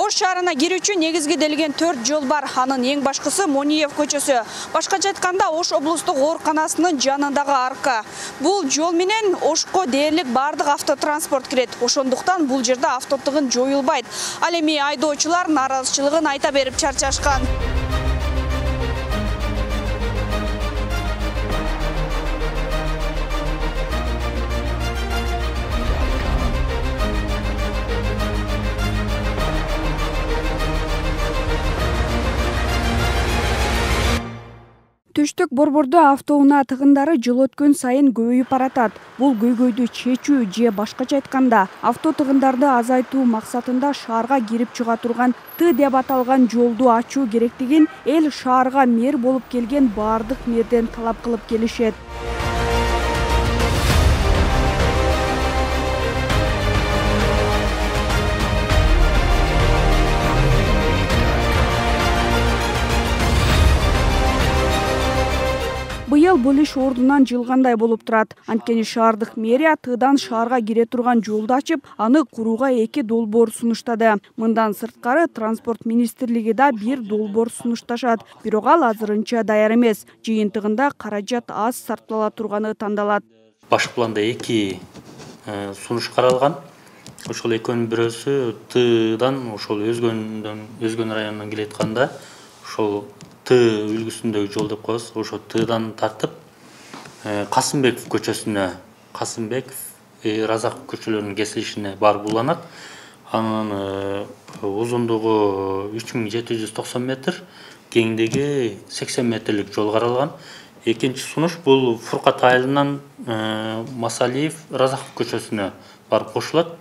Ош шаарына кирүүчү негизгиделген 4 жол бар. Анын эң башкысы Мониев көчөсү. Башкача айтканда Ош облустук ооруканасынын жанындагы арка. Бул жол менен Ошко дээрлик бардык автотранспорт кирет. Ошондуктан бул жерде автотугун жоюлбайт. Ал эми айдоочулар нааразычылыгын айта берип чарчашкан. Түштүк борбордо автоунаа тыгындары жыл өткөн сайын көбөйүп баратат. Бул көйгөйдү чечүү же башкача айтканда авто тыгындарды азайтуу максатында шаарга кирип чыга турган Т деп аталган жолду ачуу керектигин эл шаарга мэр болуп келген бардык мэрден талап кылып келишет. Быйыл бул иш ордунан жылгандай болуп турат. Анткени шаардык мэрия Тыдан шаарга кире турган жолду ачып, аны курууга 2 долбоор сунуштады. Мындан сырткары транспорт министрлиги да 1 долбоор сунушташат. Бирок ал азырынча даяр эмес. Жыйынтыгында каражат аз сарптала турганы тандалат. Баш планда 2 сунуш каралган. Ошол экөөнүн бирөөсү Тыдан ошол өзгөн районунан келетканда ошол Т үлгүсүндөгү жол деп коебуз. Ошо Тыдан тартып Касымбеков көчөсүнө, Касымбеков, Разаков көчөлөрүнүн кесилишине барып уланат. Анын узундугу 3790 метр, кеңдиги 80 метрлик жол каралган. Экинчи сунуш бул Фуркат айылынан Масалиев, Разаков көчөсүнө барып кошулат.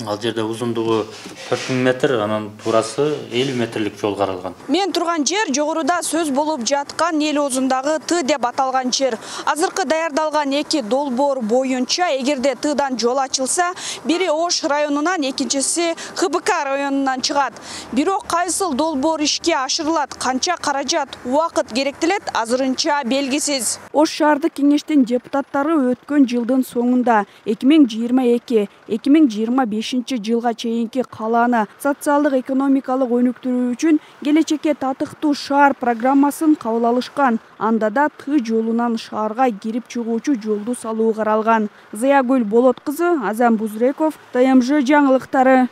Ал жерде узундугу 4000 метр, анан туурасы 50 метрлик жол каралган. Мен турган жер жогоруда сөз болуп жаткан эл озундагы Т деп аталган жер. Азыркы даярдалган 2 долбоор боюнча эгерде Тыдан жол ачылса, бири Ош районунан, экинчиси ХБК районунан чыгат. Бирок кайсыл долбоор ишке ашырылат, канча каражат, убакыт керектелет, азырынча белгисиз. Ош шаардык кеңештин депутаттары өткөн жылдын соңунда 2022-2025 жылга чейинки калааны социалдык экономикалык өнүктүрүү үчүн келечекке татыктуу шаар программасын кабыл алышкан. Анда да Т жолунан шаарга кирип чыгуучу жолду салуу каралган. Зыягүл Болот кызы, Азам Бузреков, ТМЖ жаңылыктары.